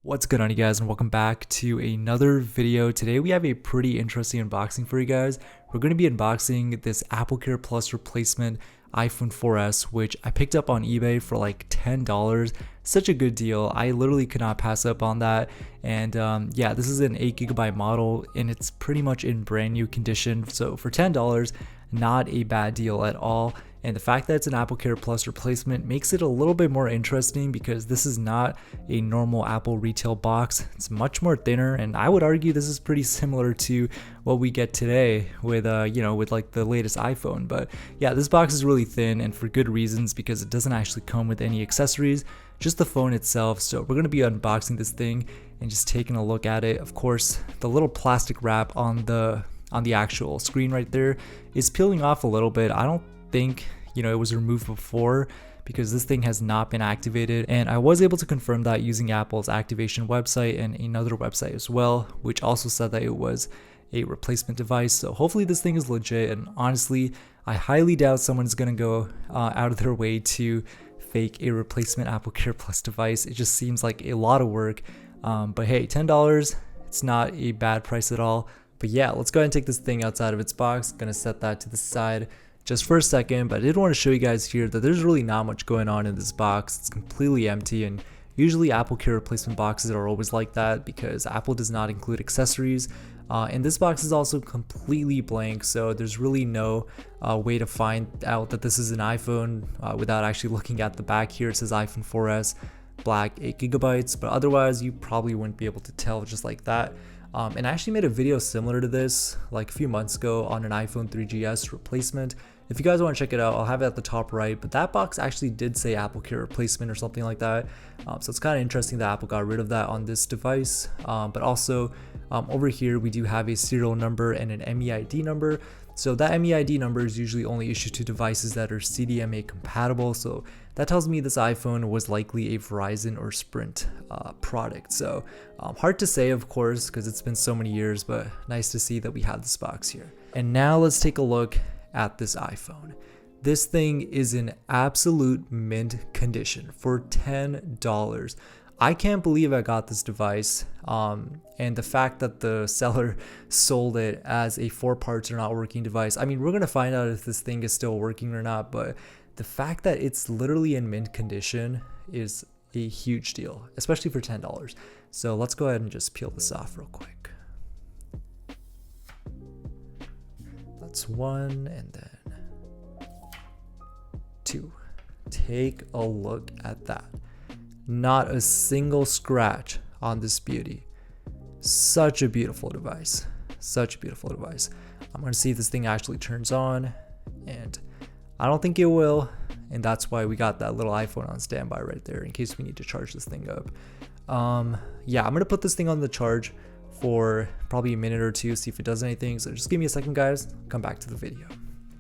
What's good on you guys, and welcome back to another video. Today we have a pretty interesting unboxing for you guys. We're going to be unboxing this AppleCare Plus replacement iPhone 4S, which I picked up on eBay for like $10. Such a good deal. I literally could not pass up on that. And yeah, this is an 8GB model and it's pretty much in brand new condition. So for $10, not a bad deal at all. And the fact that it's an AppleCare Plus replacement makes it a little bit more interesting because this is not a normal Apple retail box. It's much more thinner, and I would argue this is pretty similar to what we get today with with like the latest iPhone. But yeah, this box is really thin, and for good reasons, because it doesn't actually come with any accessories, just the phone itself. So we're gonna be unboxing this thing and just taking a look at it. Of course, the little plastic wrap on the actual screen right there is peeling off a little bit. I don't think it was removed before, because this thing has not been activated, and I was able to confirm that using Apple's activation website and another website as well, which also said that it was a replacement device. So hopefully this thing is legit, and honestly I highly doubt someone's gonna go out of their way to fake a replacement AppleCare Plus device. It just seems like a lot of work, but hey, $10, it's not a bad price at all. But yeah, let's go ahead and take this thing outside of its box. Gonna set that to the side just for a second, but I did want to show you guys here that there's really not much going on in this box. It's completely empty, and usually AppleCare replacement boxes are always like that because Apple does not include accessories. And this box is also completely blank, so there's really no way to find out that this is an iPhone without actually looking at the back here. It says iPhone 4S, black, 8GB, but otherwise you probably wouldn't be able to tell just like that. And I actually made a video similar to this like a few months ago on an iPhone 3GS replacement. If you guys want to check it out, I'll have it at the top right, but that box actually did say AppleCare replacement or something like that. So it's kind of interesting that Apple got rid of that on this device. But also over here, we do have a serial number and an MEID number. So that MEID number is usually only issued to devices that are CDMA compatible. So that tells me this iPhone was likely a Verizon or Sprint product. So hard to say, of course, because it's been so many years, but nice to see that we have this box here. And now let's take a look at this iPhone. This thing is in absolute mint condition for $10. I can't believe I got this device, and the fact that the seller sold it as a 4 parts or not working device. I mean, we're gonna find out if this thing is still working or not, but the fact that it's literally in mint condition is a huge deal, especially for $10. So let's go ahead and just peel this off real quick. That's one, and then two. Take a look at that. Not a single scratch on this beauty. Such a beautiful device. Such a beautiful device. I'm gonna see if this thing actually turns on, and I don't think it will, and that's why we got that little iPhone on standby right there in case we need to charge this thing up. Yeah, I'm gonna put this thing on the charge for probably a minute or two, see if it does anything. So just give me a second, guys. Come back to the video.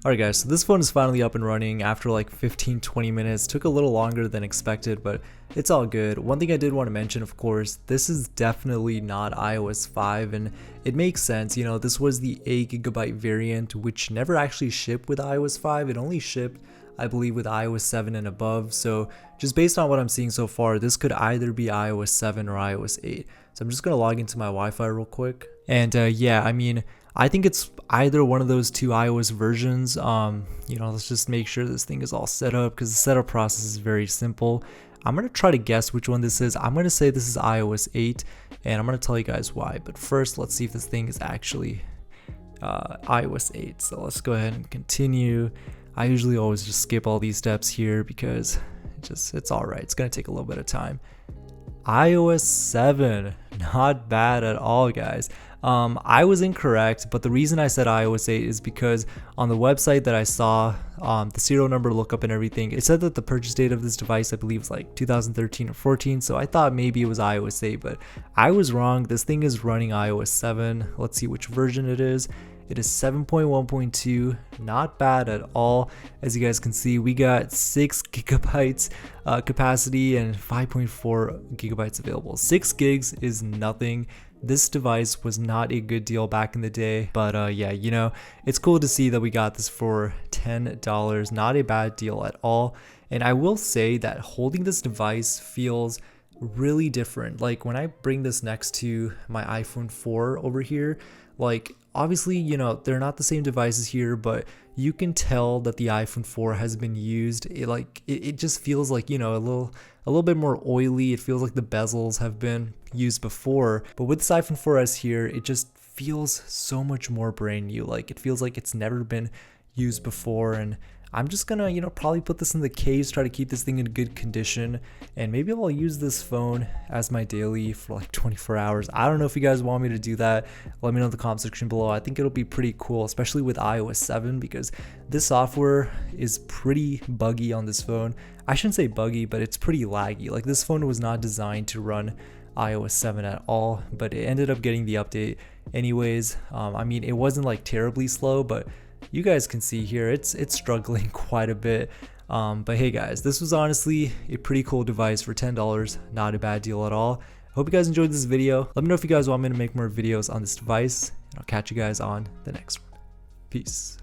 Alright guys, so this phone is finally up and running after like 15-20 minutes. Took a little longer than expected, but it's all good. One thing I did want to mention, of course, this is definitely not iOS 5, and it makes sense. This was the 8GB variant, which never actually shipped with iOS 5. It only shipped, I believe, with iOS 7 and above. So just based on what I'm seeing so far, this could either be iOS 7 or iOS 8. So I'm just going to log into my Wi-Fi real quick. And yeah, I mean, I think it's either one of those two iOS versions. Let's just make sure this thing is all set up, because the setup process is very simple. I'm going to try to guess which one this is. I'm going to say this is iOS 8, and I'm going to tell you guys why. But first, let's see if this thing is actually iOS 8. So let's go ahead and continue. I usually always just skip all these steps here because it's all right. It's going to take a little bit of time. iOS 7, not bad at all, guys. I was incorrect, but the reason I said iOS 8 is because on the website that I saw, the serial number lookup and everything, it said that the purchase date of this device, I believe, was like 2013 or 14, so I thought maybe it was iOS 8, but I was wrong. This thing is running iOS 7. Let's see which version it is. It is 7.1.2, not bad at all. As you guys can see, we got 6GB capacity and 5.4 GB available. 6 gigs is nothing. This device was not a good deal back in the day, but yeah, it's cool to see that we got this for $10. Not a bad deal at all. And I will say that holding this device feels really different. Like when I bring this next to my iPhone 4 over here, like obviously, you know, they're not the same devices here, but you can tell that the iPhone 4 has been used. It just feels like, you know, a little bit more oily. It feels like the bezels have been used before. But with this iPhone 4S here, it just feels so much more brand new. Like it feels like it's never been used before. And I'm just gonna, you know, probably put this in the case, try to keep this thing in good condition, and maybe I'll use this phone as my daily for like 24 hours. I don't know if you guys want me to do that. Let me know in the comment section below. I think it'll be pretty cool, especially with iOS 7, because this software is pretty buggy on this phone. I shouldn't say buggy, but it's pretty laggy. Like this phone was not designed to run iOS 7 at all, but it ended up getting the update anyways. I mean, it wasn't like terribly slow, but you guys can see here it's struggling quite a bit. But hey guys, this was honestly a pretty cool device for $10. Not a bad deal at all. Hope you guys enjoyed this video. Let me know if you guys want me to make more videos on this device, and I'll catch you guys on the next one. Peace.